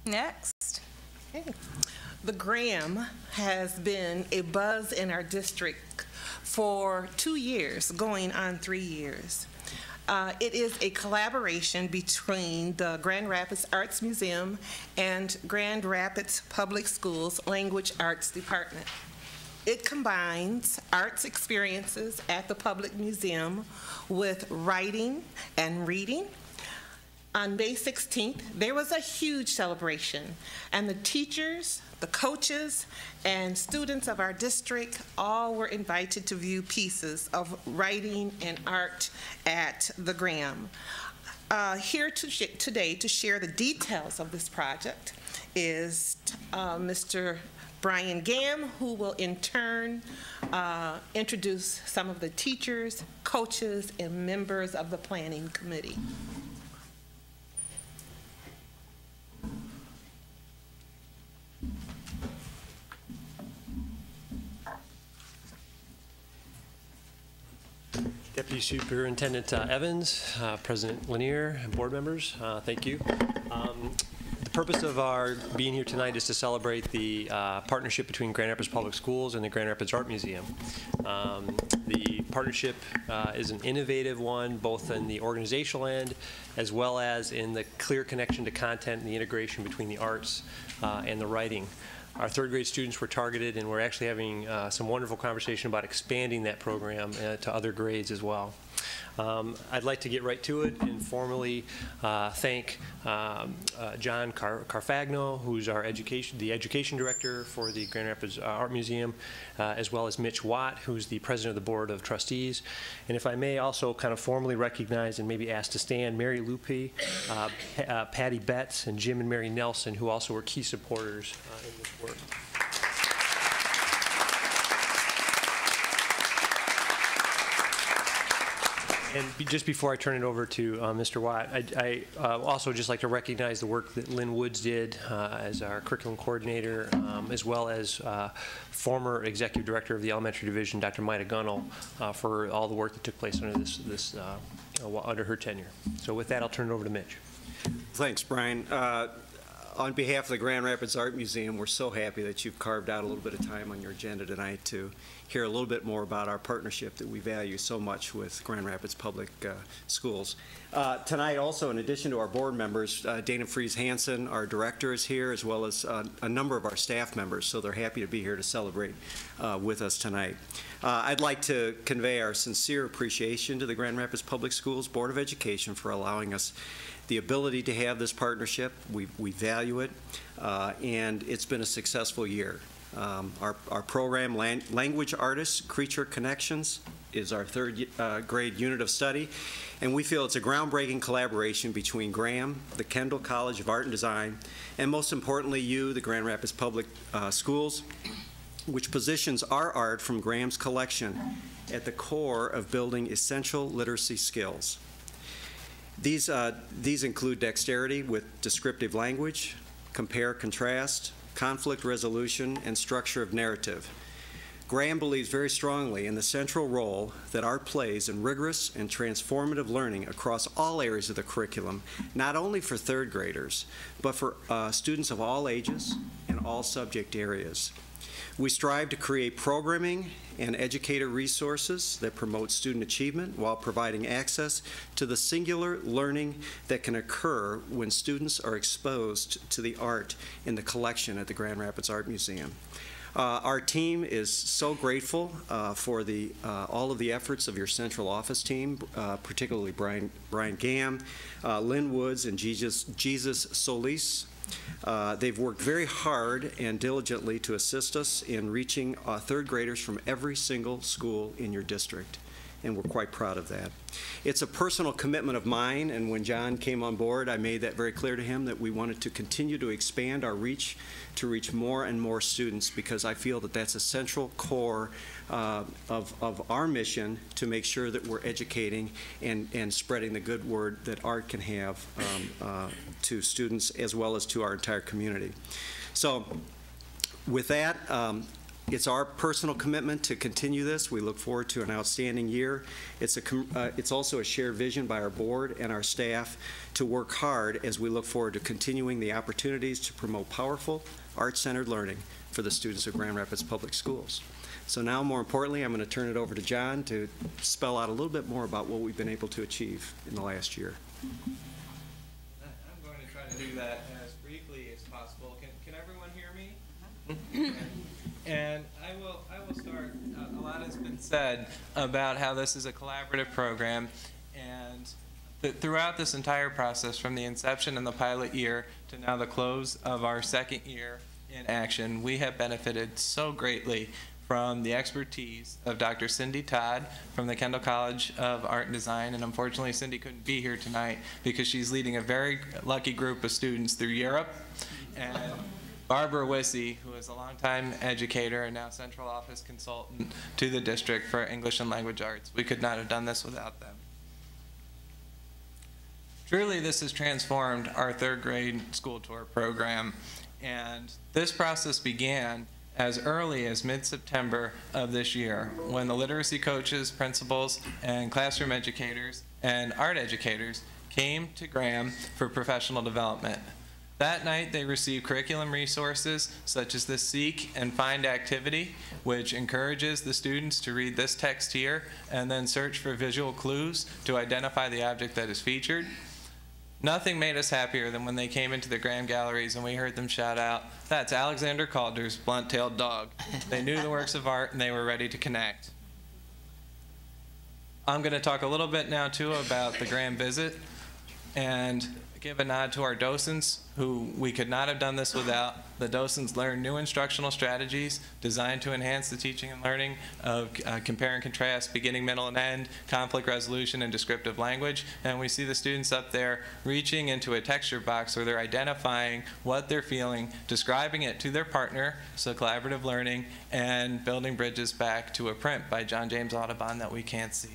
Next. Okay. The Graham has been a buzz in our district for 2 years, going on 3 years. It is a collaboration between the Grand Rapids Arts Museum and Grand Rapids Public Schools Language Arts Department. It combines arts experiences at the Public Museum with writing and reading. On May 16th, there was a huge celebration, and the teachers, the coaches, and students of our district all were invited to view pieces of writing and art at the Graham. Here today to share the details of this project is Mr. Brian Gam, who will in turn introduce some of the teachers, coaches, and members of the planning committee. Deputy Superintendent Evans, President Lanier, and board members, thank you. The purpose of our being here tonight is to celebrate the partnership between Grand Rapids Public Schools and the Grand Rapids Art Museum. The partnership is an innovative one, both in the organizational end as well as in the clear connection to content and the integration between the arts and the writing. Our third grade students were targeted, and we're actually having some wonderful conversation about expanding that program to other grades as well. I'd like to get right to it and formally thank John Carfagno, who's our the education director for the Grand Rapids Art Museum, as well as Mitch Watt, who's the president of the board of trustees. And if I may also kind of formally recognize and maybe ask to stand Mary Lupe, Patty Betts, and Jim and Mary Nelson, who also were key supporters in this work. And just before I turn it over to Mr. Watt, I also just like to recognize the work that Lynn Woods did as our curriculum coordinator, as well as former executive director of the elementary division, Dr. Maida Gunnell, for all the work that took place under under her tenure. So with that, I'll turn it over to Mitch. Thanks, Brian. On behalf of the Grand Rapids Art Museum, we're so happy that you've carved out a little bit of time on your agenda tonight to hear a little bit more about our partnership that we value so much with Grand Rapids Public Schools. Tonight also, in addition to our board members, Dana Fries-Hansen, our director, is here, as well as a number of our staff members, so they're happy to be here to celebrate with us tonight. I'd like to convey our sincere appreciation to the Grand Rapids Public Schools Board of Education for allowing us the ability to have this partnership. We value it, and it's been a successful year. Our program, Language Artists, Creature Connections, is our third grade unit of study, and we feel it's a groundbreaking collaboration between Graham, the Kendall College of Art and Design, and most importantly you, the Grand Rapids Public Schools, which positions our art from Graham's collection at the core of building essential literacy skills. These include dexterity with descriptive language, compare, contrast, conflict resolution, and structure of narrative. Graham believes very strongly in the central role that art plays in rigorous and transformative learning across all areas of the curriculum, not only for third graders, but for students of all ages and all subject areas. We strive to create programming and educator resources that promote student achievement while providing access to the singular learning that can occur when students are exposed to the art in the collection at the Grand Rapids Art Museum. Our team is so grateful for all of the efforts of your central office team, particularly Brian Gam, Lynn Woods, and Jesus Solis. They've worked very hard and diligently to assist us in reaching third graders from every single school in your district, and we're quite proud of that. It's a personal commitment of mine, and when John came on board, I made that very clear to him that we wanted to continue to expand our reach to reach more and more students, because I feel that that's a central core of our mission to make sure that we're educating and spreading the good word that art can have to students as well as to our entire community. So with that, It's our personal commitment to continue this. We look forward to an outstanding year. It's also a shared vision by our board and our staff to work hard as we look forward to continuing the opportunities to promote powerful, art-centered learning for the students of Grand Rapids Public Schools. So now, more importantly, I'm going to turn it over to John to spell out a little bit more about what we've been able to achieve in the last year. I'm going to try to do that as briefly as possible. Can everyone hear me? And I will start. A lot has been said about how this is a collaborative program, and throughout this entire process, from the inception in the pilot year to now the close of our second year in action, we have benefited so greatly from the expertise of Dr. Cindy Todd from the Kendall College of Art and Design. And unfortunately, Cindy couldn't be here tonight because she's leading a very lucky group of students through Europe. And Barbara Wissey, who is a longtime educator and now central office consultant to the district for English and language arts. We could not have done this without them. Truly, this has transformed our third grade school tour program. And this process began as early as mid-September of this year, when the literacy coaches, principals, and classroom educators and art educators came to Graham for professional development. That night, they received curriculum resources such as the Seek and Find activity, which encourages the students to read this text here and then search for visual clues to identify the object that is featured. Nothing made us happier than when they came into the Graham galleries and we heard them shout out, "That's Alexander Calder's blunt-tailed dog." They knew the works of art and they were ready to connect. I'm going to talk a little bit now too about the Graham visit and give a nod to our docents, who we could not have done this without. The docents learned new instructional strategies designed to enhance the teaching and learning of compare and contrast, beginning, middle, and end, conflict resolution, and descriptive language. And we see the students up there reaching into a texture box where they're identifying what they're feeling, describing it to their partner, so collaborative learning, and building bridges back to a print by John James Audubon that we can't see.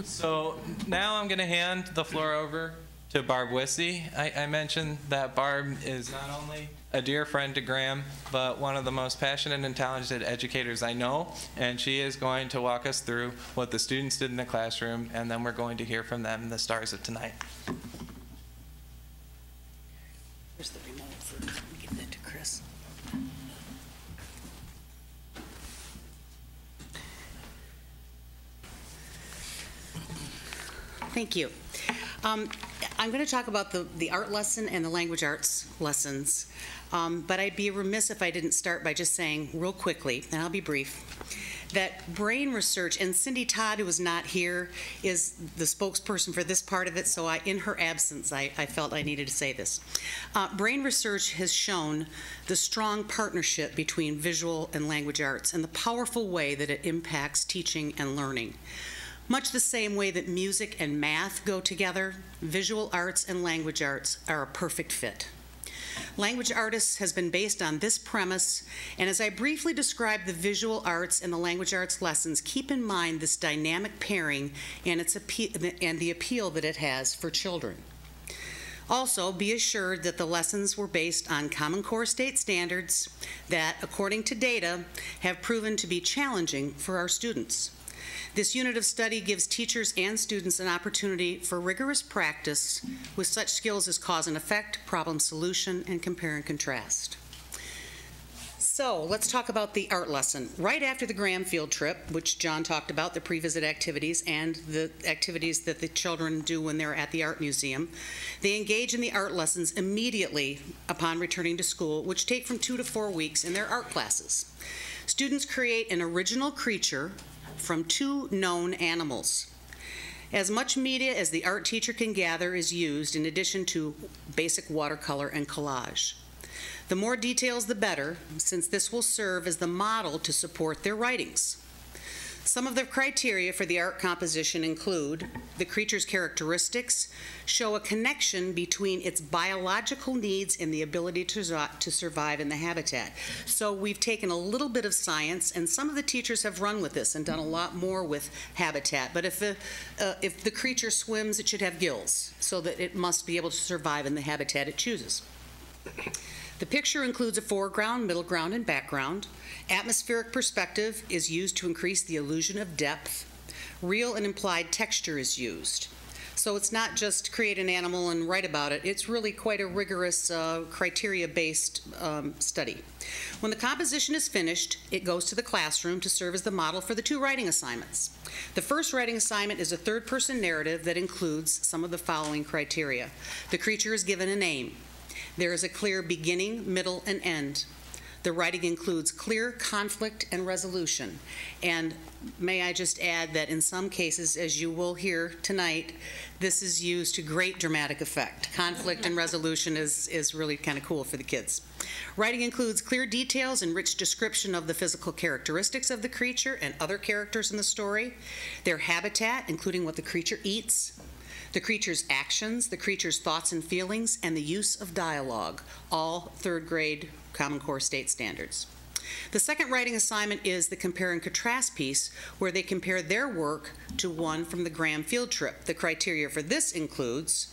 So now I'm going to hand the floor over to Barb Wissey. I mentioned that Barb is not only a dear friend to Graham, but one of the most passionate and talented educators I know, and she is going to walk us through what the students did in the classroom, and then we're going to hear from them, the stars of tonight. Here's the remote for, let me give that to Chris. Thank you. I'm going to talk about the art lesson and the language arts lessons, but I'd be remiss if I didn't start by just saying real quickly, and I'll be brief, that brain research, and Cindy Todd, who is not here, is the spokesperson for this part of it, so in her absence, I felt I needed to say this. Brain research has shown the strong partnership between visual and language arts and the powerful way that it impacts teaching and learning. Much the same way that music and math go together, visual arts and language arts are a perfect fit. Language Artists has been based on this premise, and as I briefly describe the visual arts and the language arts lessons, keep in mind this dynamic pairing and the appeal that it has for children. Also, be assured that the lessons were based on Common Core state standards that, according to data, have proven to be challenging for our students. This unit of study gives teachers and students an opportunity for rigorous practice with such skills as cause and effect, problem solution, and compare and contrast. So let's talk about the art lesson. Right after the Graham field trip, which John talked about, the pre-visit activities and the activities that the children do when they're at the art museum, they engage in the art lessons immediately upon returning to school, which take from 2 to 4 weeks in their art classes. Students create an original creature from 2 known animals. As much media as the art teacher can gather is used in addition to basic watercolor and collage. The more details the better, since this will serve as the model to support their writings. Some of the criteria for the art composition include the creature's characteristics show a connection between its biological needs and the ability to survive in the habitat. So we've taken a little bit of science, and some of the teachers have run with this and done a lot more with habitat. But if the creature swims, it should have gills, so that it must be able to survive in the habitat it chooses. The picture includes a foreground, middle ground, and background. Atmospheric perspective is used to increase the illusion of depth. Real and implied texture is used. So it's not just create an animal and write about it. It's really quite a rigorous criteria-based study. When the composition is finished, it goes to the classroom to serve as the model for the 2 writing assignments. The first writing assignment is a third-person narrative that includes some of the following criteria. The creature is given a name. There is a clear beginning, middle, and end. The writing includes clear conflict and resolution. And may I just add that in some cases, as you will hear tonight, this is used to great dramatic effect. Conflict and resolution is really kind of cool for the kids. Writing includes clear details and rich description of the physical characteristics of the creature and other characters in the story, their habitat, including what the creature eats, the creature's actions, the creature's thoughts and feelings, and the use of dialogue, all 3rd grade Common Core state standards. The second writing assignment is the compare and contrast piece, where they compare their work to one from the Graham field trip. The criteria for this includes,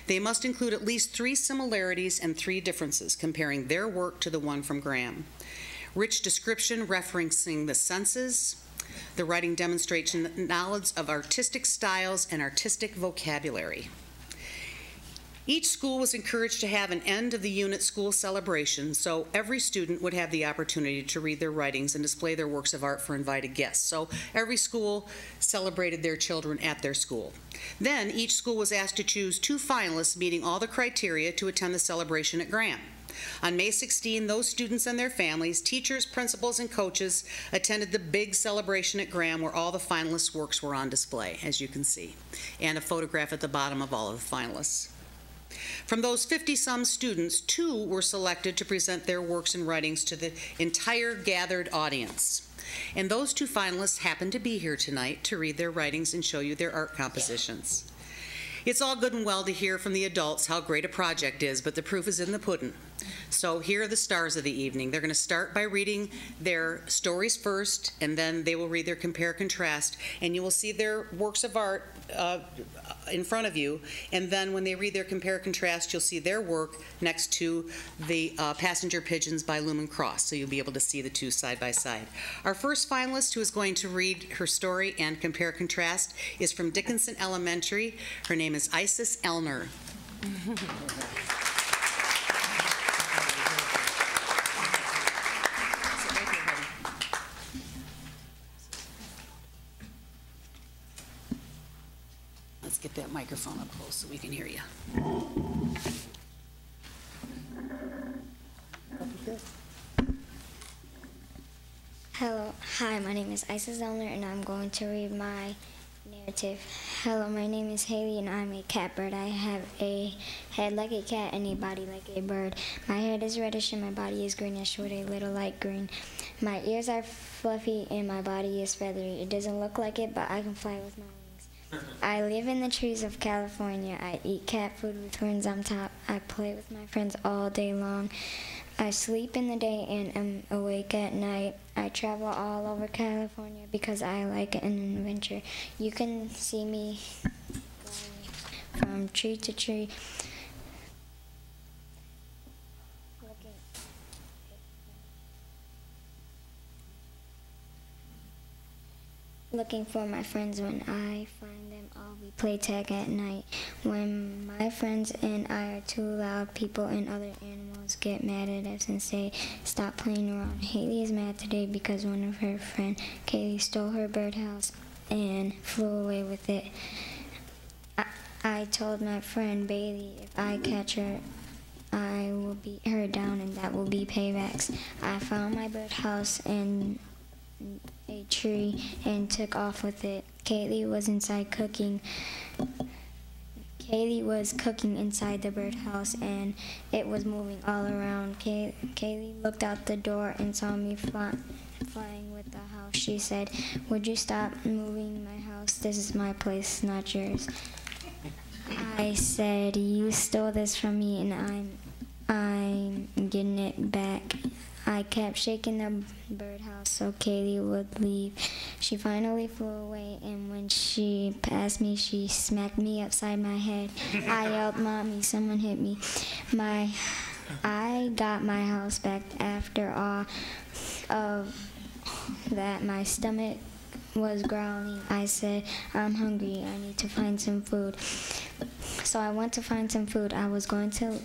they must include at least 3 similarities and 3 differences, comparing their work to the one from Graham. Rich description referencing the senses. The writing demonstrates knowledge of artistic styles and artistic vocabulary. Each school was encouraged to have an end of the unit school celebration, so every student would have the opportunity to read their writings and display their works of art for invited guests. So every school celebrated their children at their school. Then each school was asked to choose 2 finalists meeting all the criteria to attend the celebration at Graham. On May 16, those students and their families, teachers, principals, and coaches attended the big celebration at Graham where all the finalists' works were on display, as you can see, and a photograph at the bottom of all of the finalists. From those 50-some students, 2 were selected to present their works and writings to the entire gathered audience. And those 2 finalists happened to be here tonight to read their writings and show you their art compositions. It's all good and well to hear from the adults how great a project is, but the proof is in the pudding. So here are the stars of the evening. They're going to start by reading their stories first, and then they will read their compare-contrast, and you will see their works of art in front of you, and then when they read their compare-contrast, you'll see their work next to the Passenger Pigeons by Lumen Cross, so you'll be able to see the 2 side by side. Our first finalist who is going to read her story and compare-contrast is from Dickinson Elementary. Her name is Isis Elner. Let's get that microphone up close so we can hear you. Hello, hi, my name is Isis Elner, and I'm going to read my narrative. Hello, my name is Haley, and I'm a catbird. I have a head like a cat and a body like a bird. My head is reddish and my body is greenish with a little light green. My ears are fluffy and my body is feathery. It doesn't look like it, but I can fly with my wings. I live in the trees of California. I eat cat food with ferns on top. I play with my friends all day long. I sleep in the day and am awake at night. I travel all over California because I like an adventure. You can see me going from tree to tree, looking for my friends. When I find them all, we play tag at night. When my friends and I are too loud, people and other animals get mad at us and say, stop playing around. Haley is mad today because one of her friends, Kaylee, stole her birdhouse and flew away with it. I told my friend Bailey if I catch her, I will beat her down and that will be paybacks. I found my birdhouse and a tree and took off with it. Kaylee was inside cooking. Kaylee was cooking inside the birdhouse and it was moving all around. Kaylee looked out the door and saw me flying with the house. She said, "Would you stop moving my house? This is my place, not yours." I said, "You stole this from me and I'm getting it back." I kept shaking the birdhouse so Kaylee would leave. She finally flew away, and when she passed me, she smacked me upside my head. I yelled, "Mommy, someone hit me." My I got my house back after all of that. My stomach was growling. I said, I'm hungry. I need to find some food. So I went to find some food. I was going to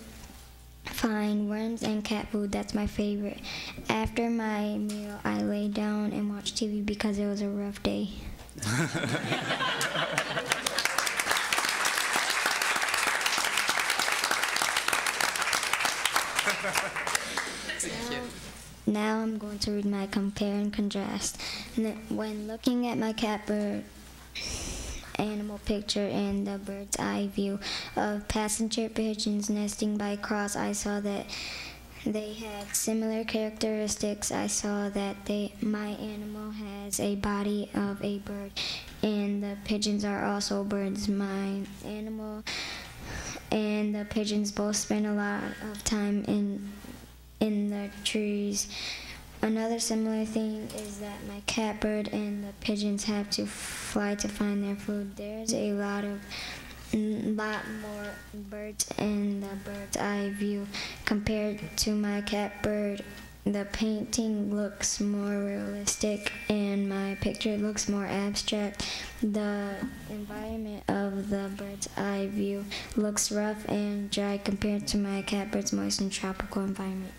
find worms and cat food. That's my favorite. After my meal, I laid down and watched TV because it was a rough day. Now I'm going to read my compare and contrast. When looking at my catbird animal picture in the bird's eye view of passenger pigeons nesting by cross, I saw that they had similar characteristics. I saw that my animal has a body of a bird, and the pigeons are also birds. My animal and the pigeons both spend a lot of time in the trees. Another similar thing is that my catbird and the pigeons have to fly to find their food. There's a lot more birds in the bird's eye view compared to my catbird. The painting looks more realistic and my picture looks more abstract. The environment of the bird's eye view looks rough and dry compared to my catbird's moist and tropical environment.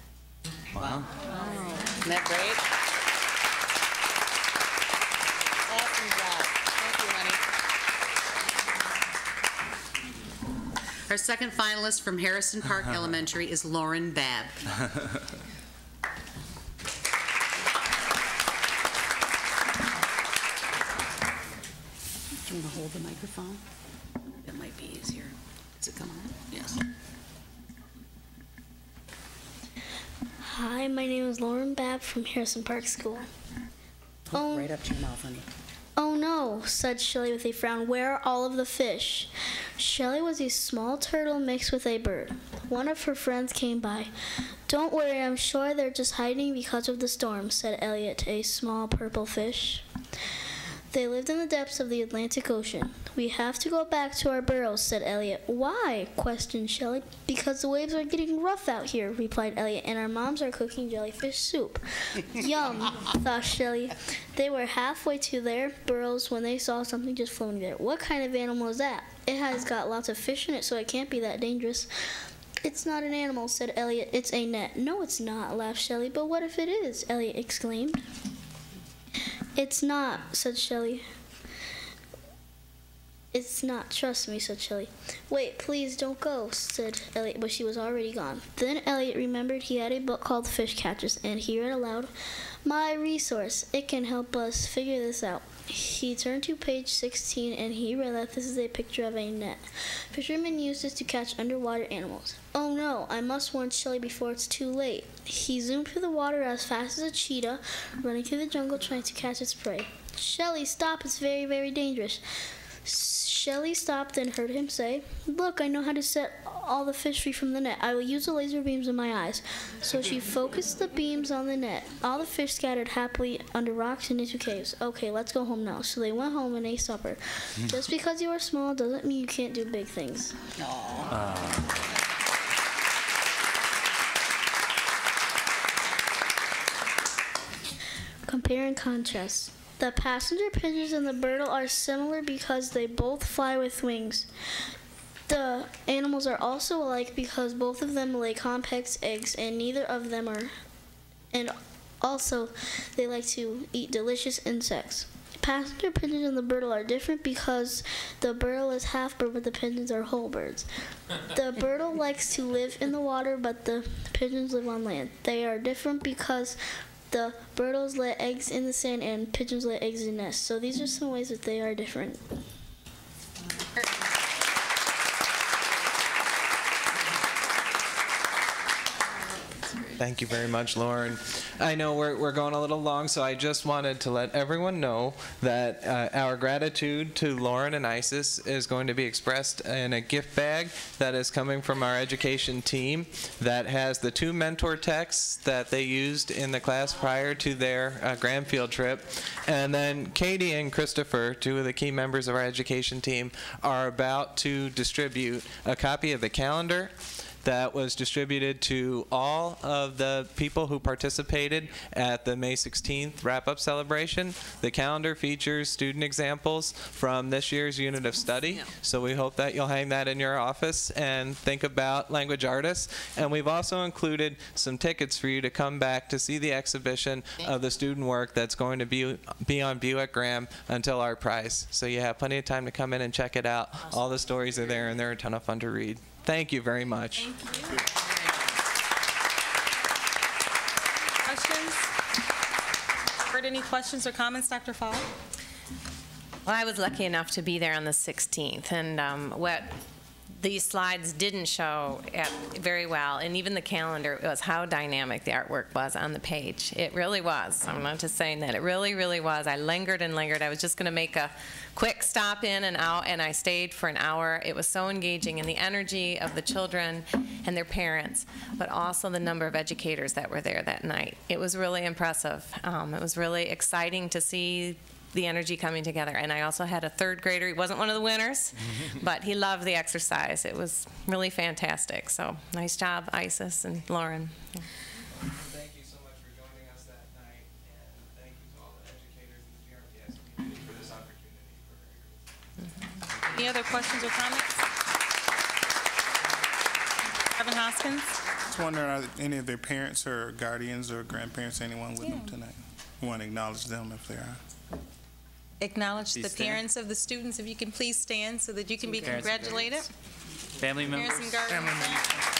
Wow. Isn't that great? Awesome job. Thank you, honey. Our second finalist from Harrison Park Elementary is Lauren Babb. Do you want to hold the microphone? That might be easier. Does it come on? Yes. Hi, my name is Lauren Babb from Harrison Park School. Oh, right up to your mouth, honey. Oh no, said Shelley with a frown. Where are all of the fish? Shelley was a small turtle mixed with a bird. One of her friends came by. Don't worry, I'm sure they're just hiding because of the storm, said Elliot, a small purple fish. They lived in the depths of the Atlantic Ocean. We have to go back to our burrows, said Elliot. Why? Questioned Shelley. Because the waves are getting rough out here, replied Elliot, and our moms are cooking jellyfish soup. Yum, thought Shelley. They were halfway to their burrows when they saw something just floating there. What kind of animal is that? It has got lots of fish in it, so it can't be that dangerous. It's not an animal, said Elliot. It's a net. No, it's not, laughed Shelley. But what if it is? Elliot exclaimed. It's not, said Shelley. It's not, trust me, said Shelley. Wait, please don't go, said Elliot, but she was already gone. Then Elliot remembered he had a book called Fish Catchers, and he read aloud, My resource, it can help us figure this out. He turned to page 16 and he read that this is a picture of a net. Fishermen use this to catch underwater animals. Oh no, I must warn Shelley before it's too late. He zoomed through the water as fast as a cheetah, running through the jungle trying to catch its prey. Shelley, stop, it's very, very dangerous. Shelley stopped and heard him say, Look, I know how to set all the fish free from the net. I will use the laser beams in my eyes. So she focused the beams on the net. All the fish scattered happily under rocks and into caves. Okay, let's go home now. So they went home and ate supper. Just because you are small doesn't mean you can't do big things. Compare and contrast. The passenger pigeons and the birdtle are similar because they both fly with wings. The animals are also alike because both of them lay complex eggs and neither of them are, and also they like to eat delicious insects. Passenger pigeons and the birdtle are different because the birdtle is half bird but the pigeons are whole birds. The birdle likes to live in the water but the pigeons live on land. They are different because the birdles lay eggs in the sand and pigeons lay eggs in nests. So these are some ways that they are different. Thank you very much, Lauren. I know we're going a little long, so I just wanted to let everyone know that our gratitude to Lauren and Isis is going to be expressed in a gift bag that is coming from our education team that has the 2 mentor texts that they used in the class prior to their Grand Field trip. And then Katie and Christopher, 2 of the key members of our education team, are about to distribute a copy of the calendar, that was distributed to all of the people who participated at the May 16th wrap-up celebration. The calendar features student examples from this year's unit of study, so we hope that you'll hang that in your office and think about language artists. And we've also included some tickets for you to come back to see the exhibition of the student work that's going to be on view at Graham until our prize. So you have plenty of time to come in and check it out. Awesome. All the stories are there, and they're a ton of fun to read. Thank you very much. Thank you. Questions? Heard any questions or comments, Dr. Fall? Well, I was lucky enough to be there on the 16th, and what these slides didn't show very well, and even the calendar, was how dynamic the artwork was on the page. It really was. I'm not just saying that. It really, really was. I lingered and lingered. I was just going to make a quick stop in and out, and I stayed for an hour. It was so engaging, and the energy of the children and their parents, but also the number of educators that were there that night. It was really impressive. It was really exciting to see the energy coming together. And I also had a third grader. He wasn't one of the winners, but he loved the exercise. It was really fantastic. So nice job, Isis and Lauren. Yeah. Thank you so much for joining us that night, and thank you to all the educators in the GRPS community for this opportunity. Any other questions or comments? Reverend Hoskins? Just wondering, are any of their parents or guardians or grandparents, anyone with them tonight? We want to acknowledge them if they are. Acknowledge Please the stand. parents of the students. If you can please stand so that you can be Parents and congratulated. Family members. Parents and guardians.